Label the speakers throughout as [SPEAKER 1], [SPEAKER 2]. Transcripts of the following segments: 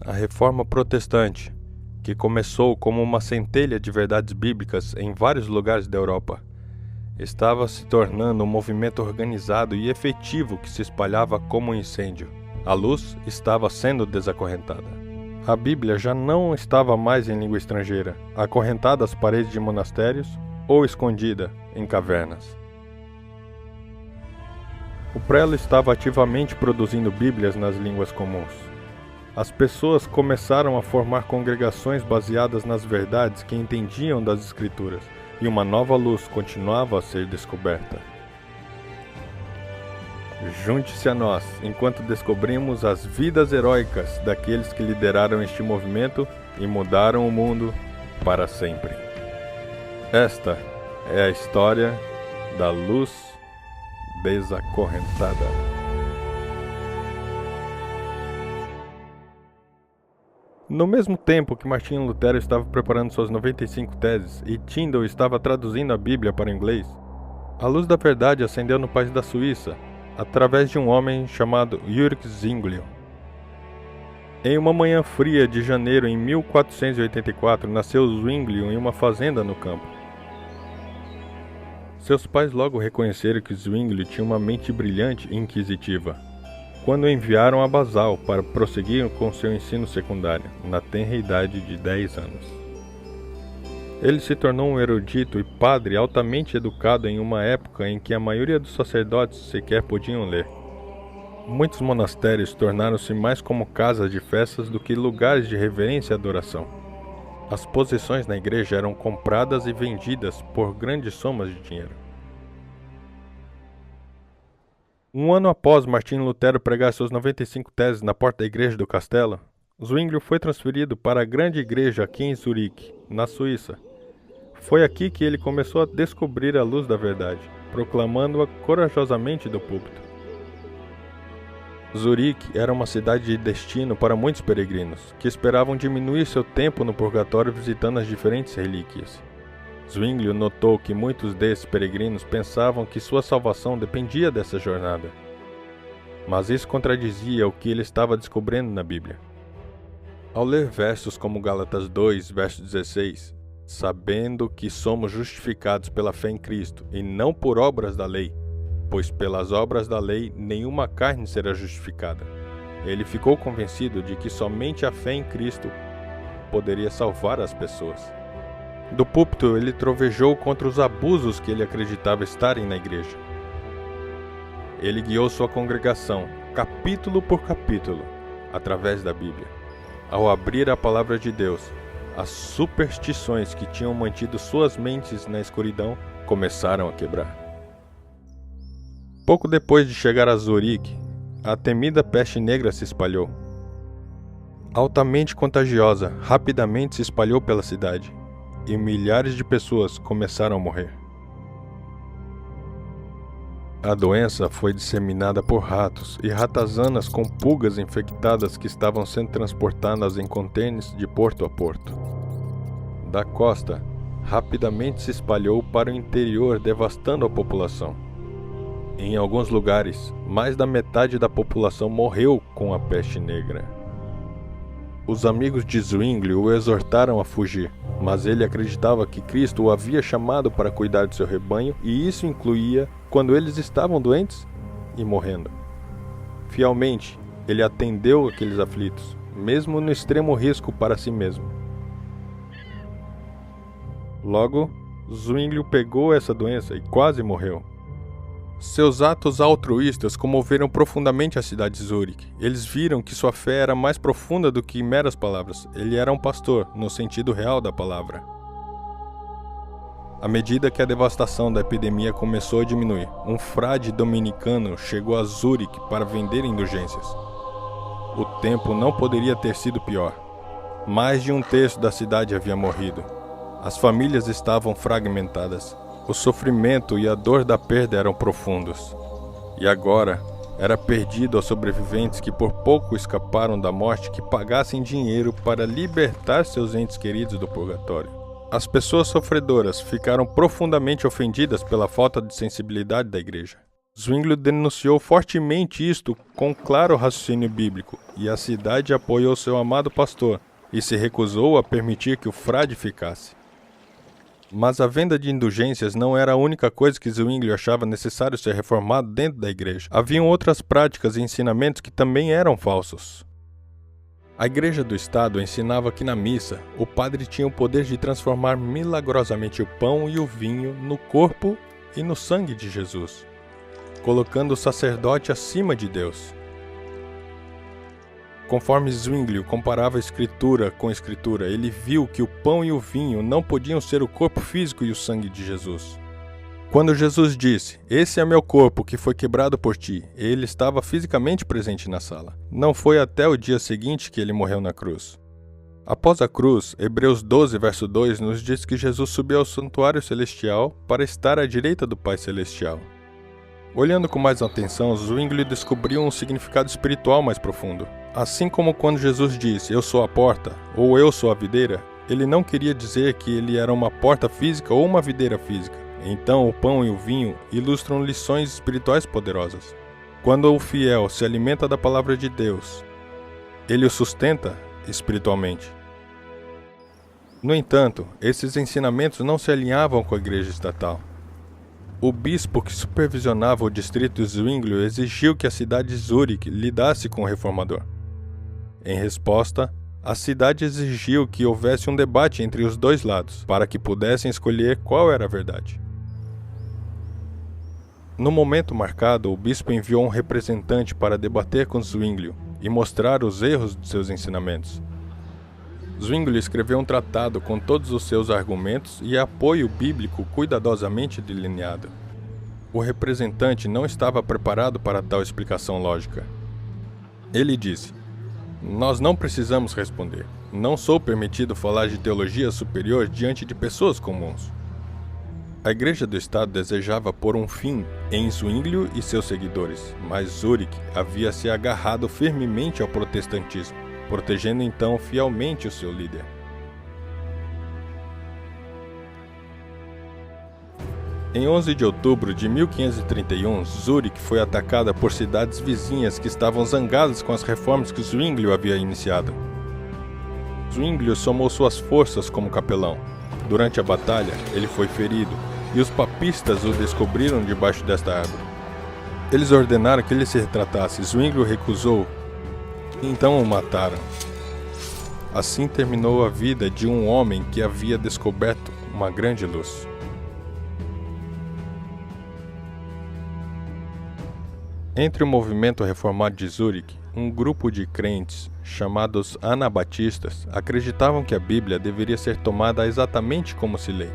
[SPEAKER 1] A Reforma Protestante, que começou como uma centelha de verdades bíblicas em vários lugares da Europa, estava se tornando um movimento organizado e efetivo que se espalhava como um incêndio. A luz estava sendo desacorrentada. A Bíblia já não estava mais em língua estrangeira, acorrentada às paredes de monastérios ou escondida em cavernas. O prelo estava ativamente produzindo Bíblias nas línguas comuns. As pessoas começaram a formar congregações baseadas nas verdades que entendiam das Escrituras, e uma nova luz continuava a ser descoberta. Junte-se a nós enquanto descobrimos as vidas heróicas daqueles que lideraram este movimento e mudaram o mundo para sempre. Esta é a história da luz desacorrentada. No mesmo tempo que Martinho Lutero estava preparando suas 95 teses e Tyndale estava traduzindo a Bíblia para o inglês, a luz da verdade acendeu no país da Suíça, através de um homem chamado Ulrich Zwinglio. Em uma manhã fria de janeiro em 1484, nasceu Zwinglio em uma fazenda no campo. Seus pais logo reconheceram que Zwinglio tinha uma mente brilhante e inquisitiva, quando o enviaram a Basel para prosseguir com seu ensino secundário, na tenra idade de 10 anos. Ele se tornou um erudito e padre altamente educado em uma época em que a maioria dos sacerdotes sequer podiam ler. Muitos monastérios tornaram-se mais como casas de festas do que lugares de reverência e adoração. As posições na igreja eram compradas e vendidas por grandes somas de dinheiro. Um ano após Martinho Lutero pregar suas 95 teses na porta da igreja do castelo, Zwinglio foi transferido para a grande igreja aqui em Zurique, na Suíça. Foi aqui que ele começou a descobrir a luz da verdade, proclamando-a corajosamente do púlpito. Zurique era uma cidade de destino para muitos peregrinos, que esperavam diminuir seu tempo no purgatório visitando as diferentes relíquias. Zwinglio notou que muitos desses peregrinos pensavam que sua salvação dependia dessa jornada. Mas isso contradizia o que ele estava descobrindo na Bíblia. Ao ler versos como Gálatas 2, verso 16, sabendo que somos justificados pela fé em Cristo e não por obras da lei, pois pelas obras da lei nenhuma carne será justificada, ele ficou convencido de que somente a fé em Cristo poderia salvar as pessoas. Do púlpito, ele trovejou contra os abusos que ele acreditava estarem na igreja. Ele guiou sua congregação, capítulo por capítulo, através da Bíblia. Ao abrir a palavra de Deus, as superstições que tinham mantido suas mentes na escuridão começaram a quebrar. Pouco depois de chegar a Zurique, a temida peste negra se espalhou. Altamente contagiosa, rapidamente se espalhou pela cidade. E milhares de pessoas começaram a morrer. A doença foi disseminada por ratos e ratazanas com pulgas infectadas que estavam sendo transportadas em contêineres de porto a porto. Da costa, rapidamente se espalhou para o interior, devastando a população. Em alguns lugares, mais da metade da população morreu com a peste negra. Os amigos de Zwinglio o exortaram a fugir, mas ele acreditava que Cristo o havia chamado para cuidar do seu rebanho, e isso incluía quando eles estavam doentes e morrendo. Fielmente, ele atendeu aqueles aflitos, mesmo no extremo risco para si mesmo. Logo, Zwinglio pegou essa doença e quase morreu. Seus atos altruístas comoveram profundamente a cidade de Zurique. Eles viram que sua fé era mais profunda do que meras palavras. Ele era um pastor, no sentido real da palavra. À medida que a devastação da epidemia começou a diminuir, um frade dominicano chegou a Zurique para vender indulgências. O tempo não poderia ter sido pior. Mais de um terço da cidade havia morrido. As famílias estavam fragmentadas. O sofrimento e a dor da perda eram profundos. E agora, era perdido aos sobreviventes que por pouco escaparam da morte que pagassem dinheiro para libertar seus entes queridos do purgatório. As pessoas sofredoras ficaram profundamente ofendidas pela falta de sensibilidade da igreja. Zwinglio denunciou fortemente isto com claro raciocínio bíblico, e a cidade apoiou seu amado pastor, e se recusou a permitir que o frade ficasse. Mas a venda de indulgências não era a única coisa que Zwinglio achava necessário ser reformado dentro da igreja. Haviam outras práticas e ensinamentos que também eram falsos. A Igreja do Estado ensinava que na missa, o padre tinha o poder de transformar milagrosamente o pão e o vinho no corpo e no sangue de Jesus, colocando o sacerdote acima de Deus. Conforme Zwinglio comparava a Escritura com a Escritura, ele viu que o pão e o vinho não podiam ser o corpo físico e o sangue de Jesus. Quando Jesus disse, "Esse é meu corpo que foi quebrado por ti", ele estava fisicamente presente na sala. Não foi até o dia seguinte que ele morreu na cruz. Após a cruz, Hebreus 12, verso 2 nos diz que Jesus subiu ao santuário celestial para estar à direita do Pai Celestial. Olhando com mais atenção, Zwinglio descobriu um significado espiritual mais profundo. Assim como quando Jesus disse, "Eu sou a porta", ou "Eu sou a videira", ele não queria dizer que ele era uma porta física ou uma videira física. Então, o pão e o vinho ilustram lições espirituais poderosas. Quando o fiel se alimenta da palavra de Deus, ele o sustenta espiritualmente. No entanto, esses ensinamentos não se alinhavam com a igreja estatal. O bispo que supervisionava o distrito de Zwinglio exigiu que a cidade de Zurique lidasse com o reformador. Em resposta, a cidade exigiu que houvesse um debate entre os dois lados, para que pudessem escolher qual era a verdade. No momento marcado, o bispo enviou um representante para debater com Zwinglio e mostrar os erros de seus ensinamentos. Zwinglio escreveu um tratado com todos os seus argumentos e apoio bíblico cuidadosamente delineado. O representante não estava preparado para tal explicação lógica. Ele disse, "Nós não precisamos responder. Não sou permitido falar de teologia superior diante de pessoas comuns." A Igreja do Estado desejava pôr um fim em Zwinglio e seus seguidores, mas Zurique havia se agarrado firmemente ao protestantismo, protegendo então fielmente o seu líder. Em 11 de outubro de 1531, Zurique foi atacada por cidades vizinhas que estavam zangadas com as reformas que Zwinglio havia iniciado. Zwinglio somou suas forças como capelão. Durante a batalha, ele foi ferido, e os papistas o descobriram debaixo desta árvore. Eles ordenaram que ele se retratasse. Zwinglio recusou, e então o mataram. Assim terminou a vida de um homem que havia descoberto uma grande luz. Entre o movimento reformado de Zurique, um grupo de crentes, chamados anabatistas, acreditavam que a Bíblia deveria ser tomada exatamente como se lê.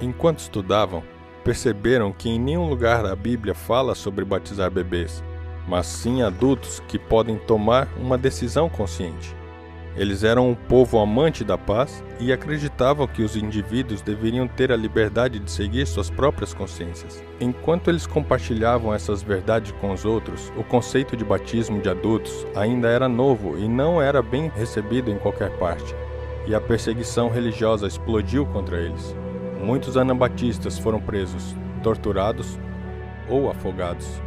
[SPEAKER 1] Enquanto estudavam, perceberam que em nenhum lugar da Bíblia fala sobre batizar bebês, mas sim adultos que podem tomar uma decisão consciente. Eles eram um povo amante da paz e acreditavam que os indivíduos deveriam ter a liberdade de seguir suas próprias consciências. Enquanto eles compartilhavam essas verdades com os outros, o conceito de batismo de adultos ainda era novo e não era bem recebido em qualquer parte, e a perseguição religiosa explodiu contra eles. Muitos anabatistas foram presos, torturados ou afogados.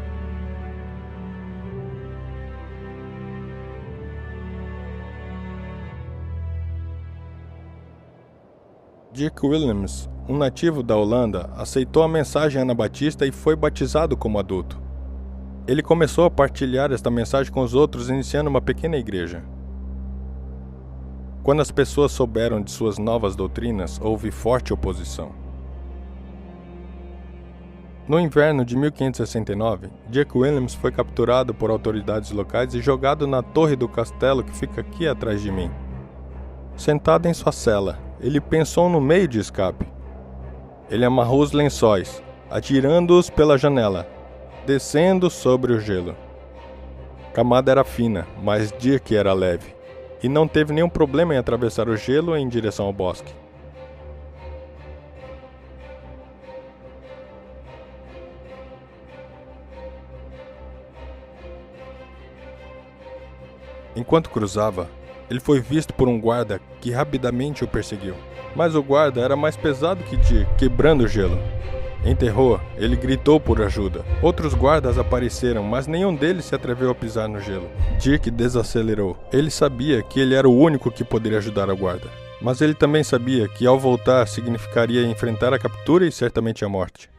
[SPEAKER 1] Dirk Willems, um nativo da Holanda, aceitou a mensagem anabatista e foi batizado como adulto. Ele começou a partilhar esta mensagem com os outros, iniciando uma pequena igreja. Quando as pessoas souberam de suas novas doutrinas, houve forte oposição. No inverno de 1569, Dirk Willems foi capturado por autoridades locais e jogado na torre do castelo que fica aqui atrás de mim. Sentado em sua cela, ele pensou no meio de escape. Ele amarrou os lençóis, atirando-os pela janela, descendo sobre o gelo. A camada era fina, mas Dirk era leve, e não teve nenhum problema em atravessar o gelo em direção ao bosque. Enquanto cruzava, ele foi visto por um guarda que rapidamente o perseguiu. Mas o guarda era mais pesado que Dirk, quebrando o gelo. Em terror, ele gritou por ajuda. Outros guardas apareceram, mas nenhum deles se atreveu a pisar no gelo. Dirk desacelerou. Ele sabia que ele era o único que poderia ajudar a guarda. Mas ele também sabia que ao voltar significaria enfrentar a captura e certamente a morte.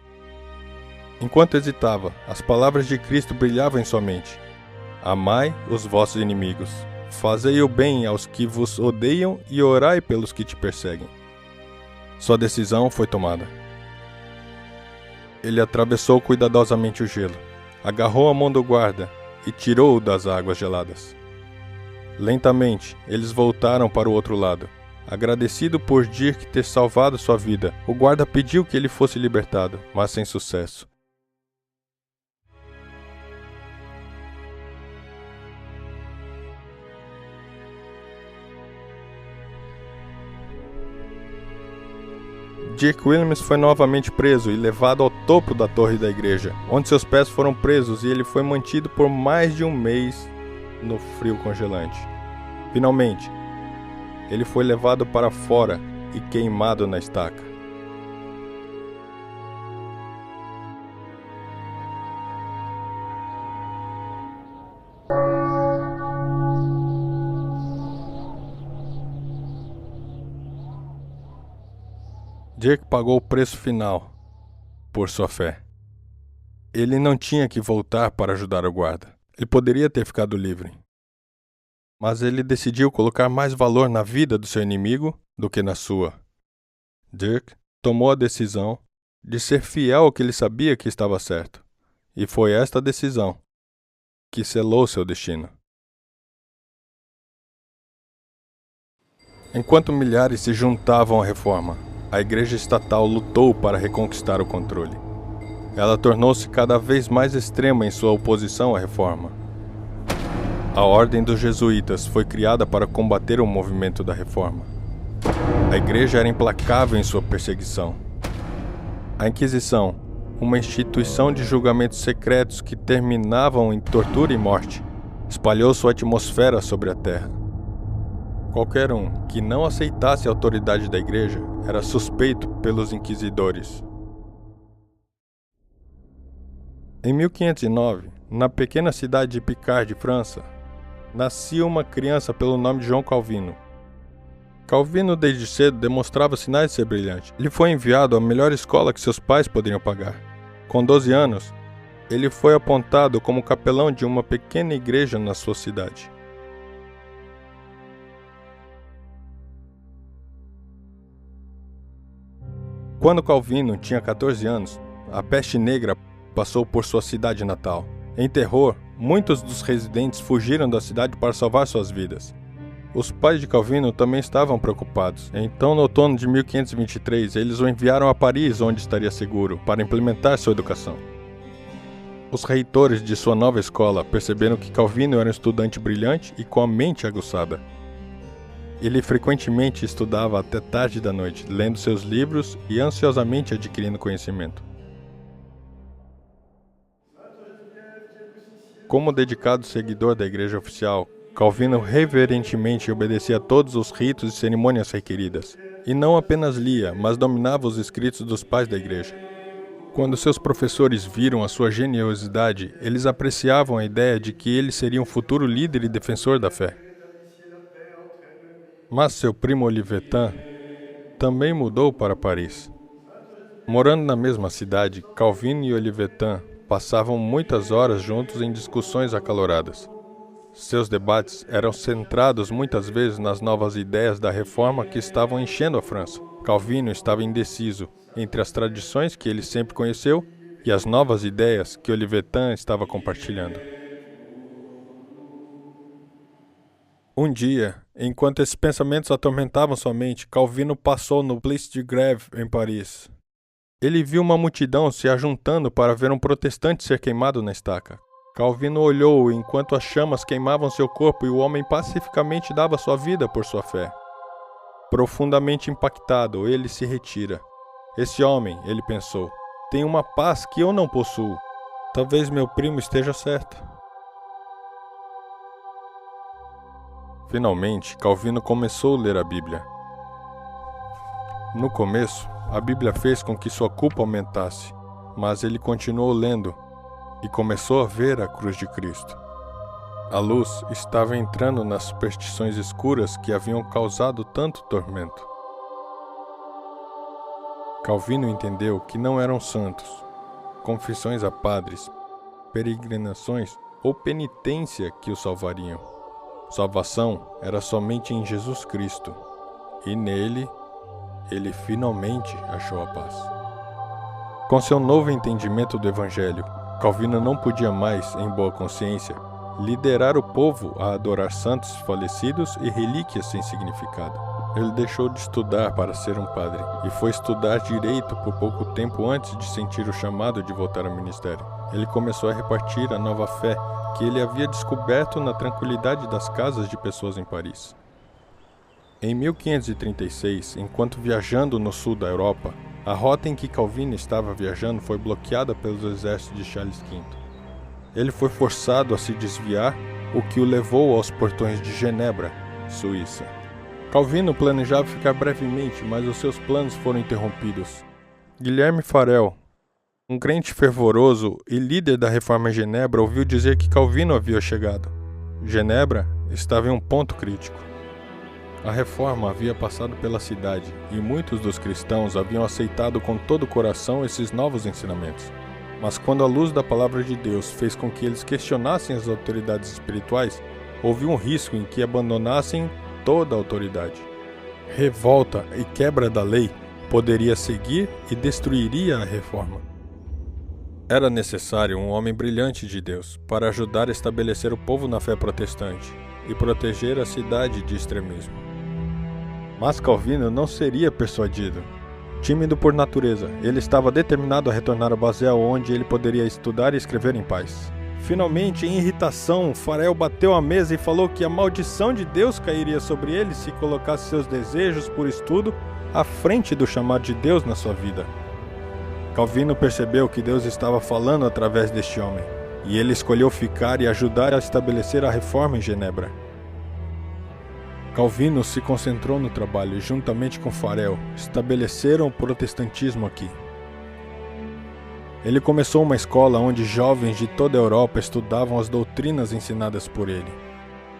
[SPEAKER 1] Enquanto hesitava, as palavras de Cristo brilhavam em sua mente. Amai os vossos inimigos. Fazei o bem aos que vos odeiam e orai pelos que te perseguem. Sua decisão foi tomada. Ele atravessou cuidadosamente o gelo, agarrou a mão do guarda e tirou-o das águas geladas. Lentamente, eles voltaram para o outro lado. Agradecido por Dirk ter salvado sua vida, o guarda pediu que ele fosse libertado, mas sem sucesso. Dirk Willems foi novamente preso e levado ao topo da torre da igreja, onde seus pés foram presos e ele foi mantido por mais de um mês no frio congelante. Finalmente, ele foi levado para fora e queimado na estaca. Dirk pagou o preço final por sua fé. Ele não tinha que voltar para ajudar o guarda. Ele poderia ter ficado livre. Mas ele decidiu colocar mais valor na vida do seu inimigo do que na sua. Dirk tomou a decisão de ser fiel ao que ele sabia que estava certo. E foi esta decisão que selou seu destino. Enquanto milhares se juntavam à reforma, a igreja estatal lutou para reconquistar o controle. Ela tornou-se cada vez mais extrema em sua oposição à reforma. A Ordem dos Jesuítas foi criada para combater o movimento da reforma. A igreja era implacável em sua perseguição. A Inquisição, uma instituição de julgamentos secretos que terminavam em tortura e morte, espalhou sua atmosfera sobre a terra. Qualquer um que não aceitasse a autoridade da igreja era suspeito pelos inquisidores. Em 1509, na pequena cidade de Picard, França, nascia uma criança pelo nome de João Calvino. Calvino desde cedo demonstrava sinais de ser brilhante. Ele foi enviado à melhor escola que seus pais poderiam pagar. Com 12 anos, ele foi apontado como capelão de uma pequena igreja na sua cidade. Quando Calvino tinha 14 anos, a peste negra passou por sua cidade natal. Em terror, muitos dos residentes fugiram da cidade para salvar suas vidas. Os pais de Calvino também estavam preocupados. Então, no outono de 1523, eles o enviaram a Paris, onde estaria seguro, para implementar sua educação. Os reitores de sua nova escola perceberam que Calvino era um estudante brilhante e com a mente aguçada. Ele frequentemente estudava até tarde da noite, lendo seus livros e ansiosamente adquirindo conhecimento. Como dedicado seguidor da igreja oficial, Calvino reverentemente obedecia a todos os ritos e cerimônias requeridas, e não apenas lia, mas dominava os escritos dos pais da igreja. Quando seus professores viram a sua generosidade, eles apreciavam a ideia de que ele seria um futuro líder e defensor da fé. Mas seu primo Olivetan também mudou para Paris. Morando na mesma cidade, Calvino e Olivetan passavam muitas horas juntos em discussões acaloradas. Seus debates eram centrados muitas vezes nas novas ideias da reforma que estavam enchendo a França. Calvino estava indeciso entre as tradições que ele sempre conheceu e as novas ideias que Olivetan estava compartilhando. Um dia, enquanto esses pensamentos atormentavam sua mente, Calvino passou no Place de Grève, em Paris. Ele viu uma multidão se ajuntando para ver um protestante ser queimado na estaca. Calvino olhou enquanto as chamas queimavam seu corpo e o homem pacificamente dava sua vida por sua fé. Profundamente impactado, ele se retira. Esse homem, ele pensou, tem uma paz que eu não possuo. Talvez meu primo esteja certo. Finalmente, Calvino começou a ler a Bíblia. No começo, a Bíblia fez com que sua culpa aumentasse, mas ele continuou lendo e começou a ver a cruz de Cristo. A luz estava entrando nas superstições escuras que haviam causado tanto tormento. Calvino entendeu que não eram santos, confissões a padres, peregrinações ou penitência que o salvariam. Salvação era somente em Jesus Cristo, e nele, ele finalmente achou a paz. Com seu novo entendimento do Evangelho, Calvino não podia mais, em boa consciência, liderar o povo a adorar santos falecidos e relíquias sem significado. Ele deixou de estudar para ser um padre e foi estudar direito por pouco tempo antes de sentir o chamado de voltar ao ministério. Ele começou a repartir a nova fé que ele havia descoberto na tranquilidade das casas de pessoas em Paris. Em 1536, enquanto viajando no sul da Europa, a rota em que Calvino estava viajando foi bloqueada pelos exércitos de Charles V. Ele foi forçado a se desviar, o que o levou aos portões de Genebra, Suíça. Calvino planejava ficar brevemente, mas os seus planos foram interrompidos. Guilherme Farel, um crente fervoroso e líder da reforma em Genebra, ouviu dizer que Calvino havia chegado. Genebra estava em um ponto crítico. A reforma havia passado pela cidade e muitos dos cristãos haviam aceitado com todo o coração esses novos ensinamentos. Mas quando a luz da palavra de Deus fez com que eles questionassem as autoridades espirituais, houve um risco em que abandonassem toda a autoridade. Revolta e quebra da lei poderia seguir e destruiria a reforma. Era necessário um homem brilhante de Deus para ajudar a estabelecer o povo na fé protestante e proteger a cidade de extremismo. Mas Calvino não seria persuadido. Tímido por natureza, ele estava determinado a retornar a Basel, onde ele poderia estudar e escrever em paz. Finalmente, em irritação, Farel bateu a mesa e falou que a maldição de Deus cairia sobre ele se colocasse seus desejos por estudo à frente do chamado de Deus na sua vida. Calvino percebeu que Deus estava falando através deste homem, e ele escolheu ficar e ajudar a estabelecer a reforma em Genebra. Calvino se concentrou no trabalho e, juntamente com Farel, estabeleceram o protestantismo aqui. Ele começou uma escola onde jovens de toda a Europa estudavam as doutrinas ensinadas por ele.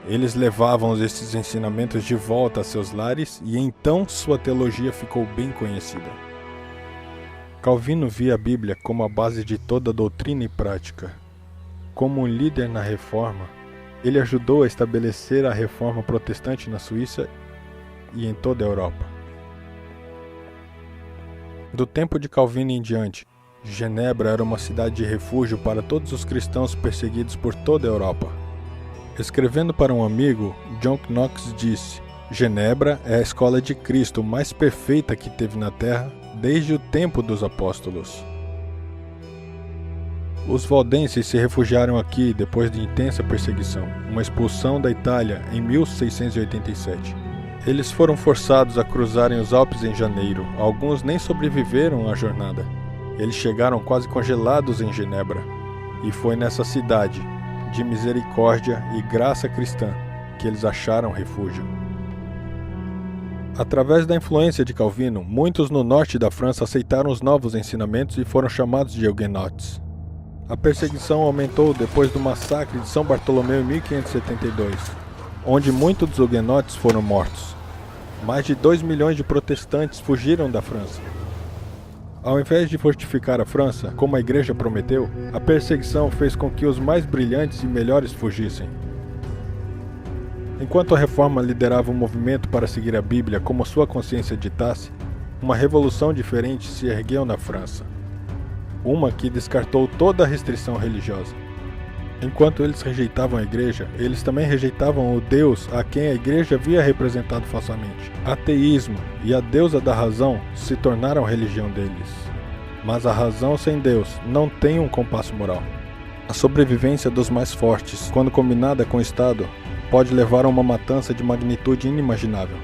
[SPEAKER 1] Eles levavam esses ensinamentos de volta a seus lares e então sua teologia ficou bem conhecida. Calvino via a Bíblia como a base de toda a doutrina e prática. Como um líder na reforma, ele ajudou a estabelecer a reforma protestante na Suíça e em toda a Europa. Do tempo de Calvino em diante, Genebra era uma cidade de refúgio para todos os cristãos perseguidos por toda a Europa. Escrevendo para um amigo, John Knox disse: Genebra é a escola de Cristo mais perfeita que teve na Terra desde o tempo dos apóstolos. Os valdenses se refugiaram aqui depois de intensa perseguição, uma expulsão da Itália em 1687. Eles foram forçados a cruzarem os Alpes em janeiro. Alguns nem sobreviveram à jornada. Eles chegaram quase congelados em Genebra. E foi nessa cidade, de misericórdia e graça cristã, que eles acharam refúgio. Através da influência de Calvino, muitos no norte da França aceitaram os novos ensinamentos e foram chamados de Huguenotes. A perseguição aumentou depois do massacre de São Bartolomeu em 1572, onde muitos dos huguenotes foram mortos. Mais de 2 milhões de protestantes fugiram da França. Ao invés de fortificar a França, como a igreja prometeu, a perseguição fez com que os mais brilhantes e melhores fugissem. Enquanto a reforma liderava um movimento para seguir a Bíblia como sua consciência ditasse, uma revolução diferente se ergueu na França. Uma que descartou toda a restrição religiosa. Enquanto eles rejeitavam a igreja, eles também rejeitavam o Deus a quem a igreja havia representado falsamente. Ateísmo e a deusa da razão se tornaram a religião deles. Mas a razão sem Deus não tem um compasso moral. A sobrevivência dos mais fortes, quando combinada com o Estado, pode levar a uma matança de magnitude inimaginável.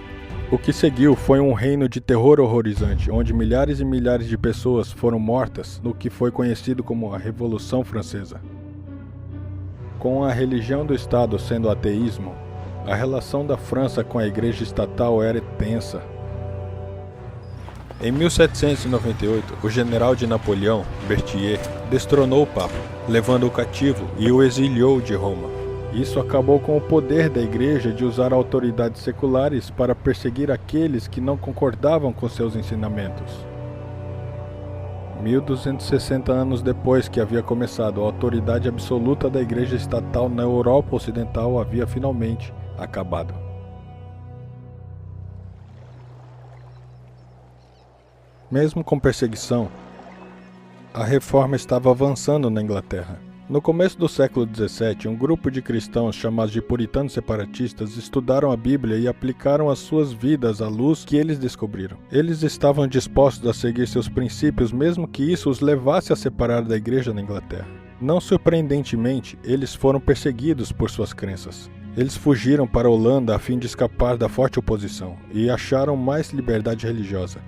[SPEAKER 1] O que seguiu foi um reino de terror horrorizante, onde milhares e milhares de pessoas foram mortas no que foi conhecido como a Revolução Francesa. Com a religião do Estado sendo o ateísmo, a relação da França com a igreja estatal era tensa. Em 1798, o general de Napoleão, Berthier, destronou o Papa, levando-o cativo e o exiliou de Roma. Isso acabou com o poder da Igreja de usar autoridades seculares para perseguir aqueles que não concordavam com seus ensinamentos. 1260 anos depois que havia começado, a autoridade absoluta da Igreja Estatal na Europa Ocidental havia finalmente acabado. Mesmo com perseguição, a reforma estava avançando na Inglaterra. No começo do século XVII, um grupo de cristãos chamados de puritanos separatistas estudaram a Bíblia e aplicaram as suas vidas à luz que eles descobriram. Eles estavam dispostos a seguir seus princípios, mesmo que isso os levasse a separar da igreja na Inglaterra. Não surpreendentemente, eles foram perseguidos por suas crenças. Eles fugiram para a Holanda a fim de escapar da forte oposição e acharam mais liberdade religiosa.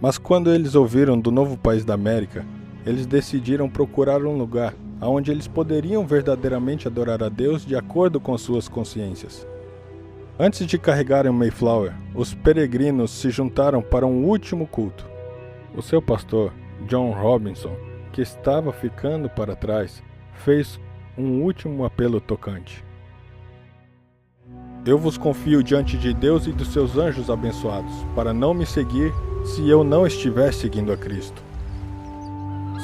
[SPEAKER 1] Mas quando eles ouviram do novo país da América, eles decidiram procurar um lugar onde eles poderiam verdadeiramente adorar a Deus de acordo com suas consciências. Antes de carregarem o Mayflower, os peregrinos se juntaram para um último culto. O seu pastor, John Robinson, que estava ficando para trás, fez um último apelo tocante. Eu vos confio diante de Deus e dos seus anjos abençoados, para não me seguir se eu não estiver seguindo a Cristo.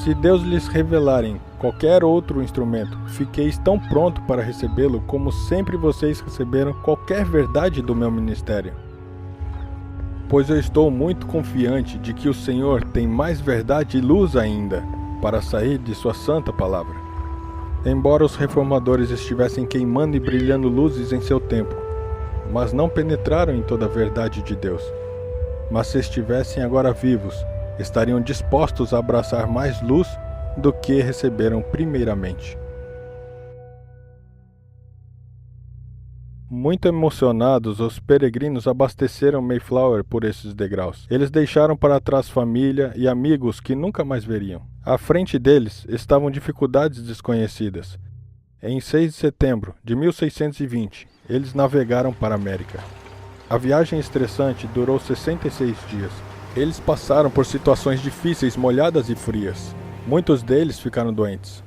[SPEAKER 1] Se Deus lhes revelarem qualquer outro instrumento, fiqueis tão pronto para recebê-lo como sempre vocês receberam qualquer verdade do meu ministério. Pois eu estou muito confiante de que o Senhor tem mais verdade e luz ainda para sair de sua santa palavra. Embora os reformadores estivessem queimando e brilhando luzes em seu tempo, mas não penetraram em toda a verdade de Deus. Mas se estivessem agora vivos, estariam dispostos a abraçar mais luz do que receberam primeiramente. Muito emocionados, os peregrinos abasteceram Mayflower por esses degraus. Eles deixaram para trás família e amigos que nunca mais veriam. À frente deles estavam dificuldades desconhecidas. Em 6 de setembro de 1620, eles navegaram para a América. A viagem estressante durou 66 dias. Eles passaram por situações difíceis, molhadas e frias. Muitos deles ficaram doentes.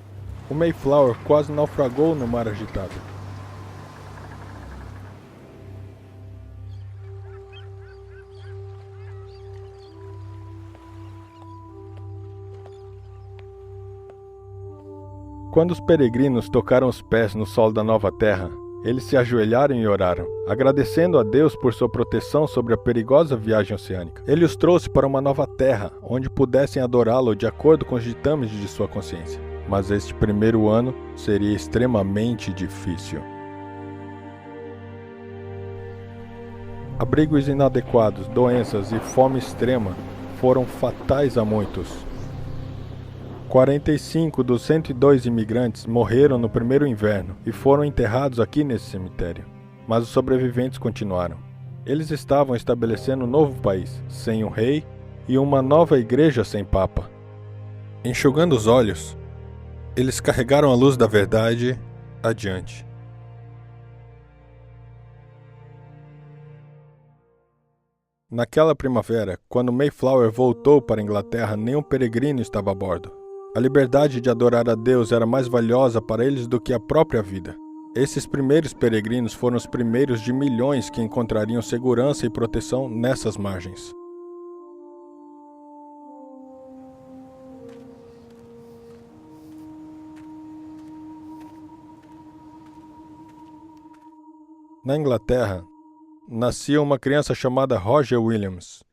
[SPEAKER 1] O Mayflower quase naufragou no mar agitado. Quando os peregrinos tocaram os pés no solo da nova terra, eles se ajoelharam e oraram, agradecendo a Deus por sua proteção sobre a perigosa viagem oceânica. Ele os trouxe para uma nova terra, onde pudessem adorá-lo de acordo com os ditames de sua consciência. Mas este primeiro ano seria extremamente difícil. Abrigos inadequados, doenças e fome extrema foram fatais a muitos. 45 dos 102 imigrantes morreram no primeiro inverno e foram enterrados aqui nesse cemitério. Mas os sobreviventes continuaram. Eles estavam estabelecendo um novo país, sem um rei, e uma nova igreja sem papa. Enxugando os olhos, eles carregaram a luz da verdade adiante. Naquela primavera, quando Mayflower voltou para a Inglaterra, nenhum peregrino estava a bordo. A liberdade de adorar a Deus era mais valiosa para eles do que a própria vida. Esses primeiros peregrinos foram os primeiros de milhões que encontrariam segurança e proteção nessas margens. Na Inglaterra, nascia uma criança chamada Roger Williams.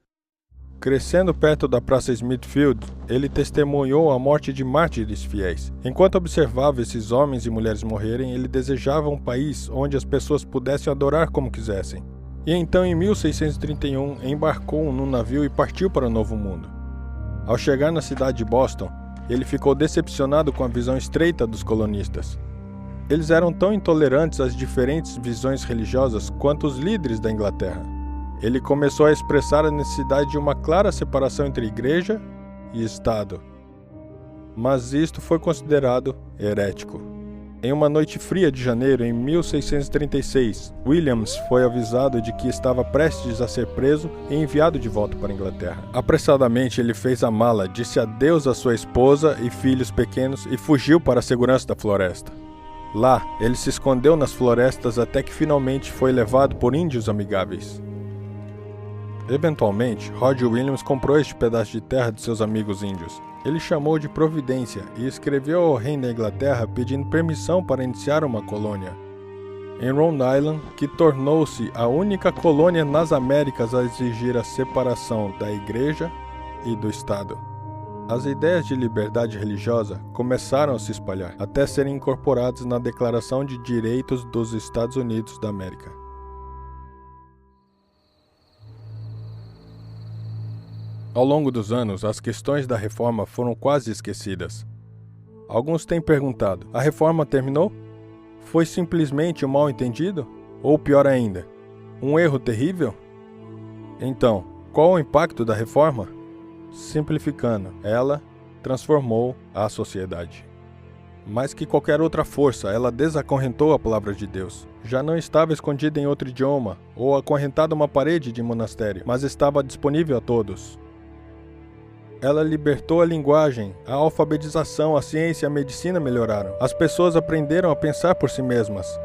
[SPEAKER 1] Crescendo perto da Praça Smithfield, ele testemunhou a morte de mártires fiéis. Enquanto observava esses homens e mulheres morrerem, ele desejava um país onde as pessoas pudessem adorar como quisessem. E então, em 1631, embarcou num navio e partiu para o Novo Mundo. Ao chegar na cidade de Boston, ele ficou decepcionado com a visão estreita dos colonistas. Eles eram tão intolerantes às diferentes visões religiosas quanto os líderes da Inglaterra. Ele começou a expressar a necessidade de uma clara separação entre igreja e Estado. Mas isto foi considerado herético. Em uma noite fria de janeiro em 1636, Williams foi avisado de que estava prestes a ser preso e enviado de volta para a Inglaterra. Apressadamente, ele fez a mala, disse adeus à sua esposa e filhos pequenos e fugiu para a segurança da floresta. Lá, ele se escondeu nas florestas até que finalmente foi levado por índios amigáveis. Eventualmente, Roger Williams comprou este pedaço de terra de seus amigos índios. Ele chamou de Providência e escreveu ao rei da Inglaterra pedindo permissão para iniciar uma colônia em Rhode Island, que tornou-se a única colônia nas Américas a exigir a separação da Igreja e do Estado. As ideias de liberdade religiosa começaram a se espalhar, até serem incorporadas na Declaração de Direitos dos Estados Unidos da América. Ao longo dos anos, as questões da reforma foram quase esquecidas. Alguns têm perguntado: a reforma terminou? Foi simplesmente um mal-entendido? Ou pior ainda, um erro terrível? Então, qual o impacto da reforma? Simplificando, ela transformou a sociedade. Mais que qualquer outra força, ela desacorrentou a palavra de Deus. Já não estava escondida em outro idioma ou acorrentada a uma parede de monastério, mas estava disponível a todos. Ela libertou a linguagem, a alfabetização, a ciência e a medicina melhoraram. As pessoas aprenderam a pensar por si mesmas.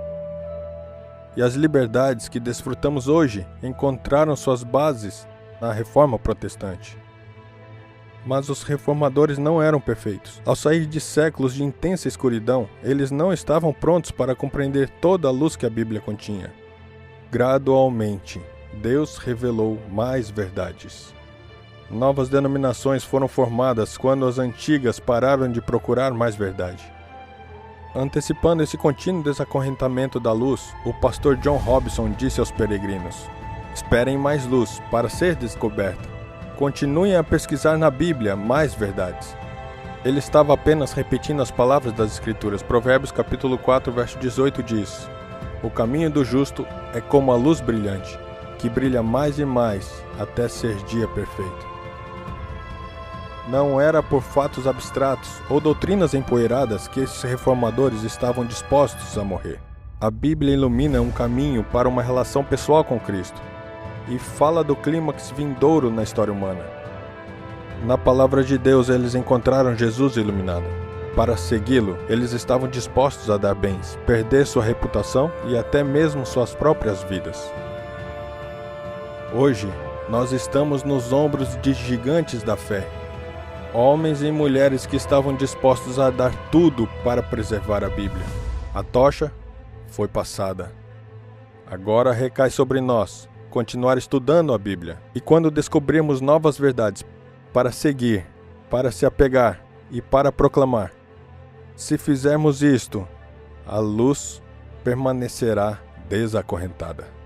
[SPEAKER 1] E as liberdades que desfrutamos hoje encontraram suas bases na Reforma Protestante. Mas os reformadores não eram perfeitos. Ao sair de séculos de intensa escuridão, eles não estavam prontos para compreender toda a luz que a Bíblia continha. Gradualmente, Deus revelou mais verdades. Novas denominações foram formadas quando as antigas pararam de procurar mais verdade. Antecipando esse contínuo desacorrentamento da luz, o pastor John Robson disse aos peregrinos: esperem mais luz para ser descoberta. Continuem a pesquisar na Bíblia mais verdades. Ele estava apenas repetindo as palavras das Escrituras. Provérbios capítulo 4, verso 18 diz: o caminho do justo é como a luz brilhante, que brilha mais e mais até ser dia perfeito. Não era por fatos abstratos ou doutrinas empoeiradas que esses reformadores estavam dispostos a morrer. A Bíblia ilumina um caminho para uma relação pessoal com Cristo e fala do clímax vindouro na história humana. Na palavra de Deus, eles encontraram Jesus iluminado. Para segui-lo, eles estavam dispostos a dar bens, perder sua reputação e até mesmo suas próprias vidas. Hoje, nós estamos nos ombros de gigantes da fé. Homens e mulheres que estavam dispostos a dar tudo para preservar a Bíblia. A tocha foi passada. Agora recai sobre nós continuar estudando a Bíblia. E quando descobrirmos novas verdades para seguir, para se apegar e para proclamar, se fizermos isto, a luz permanecerá desacorrentada.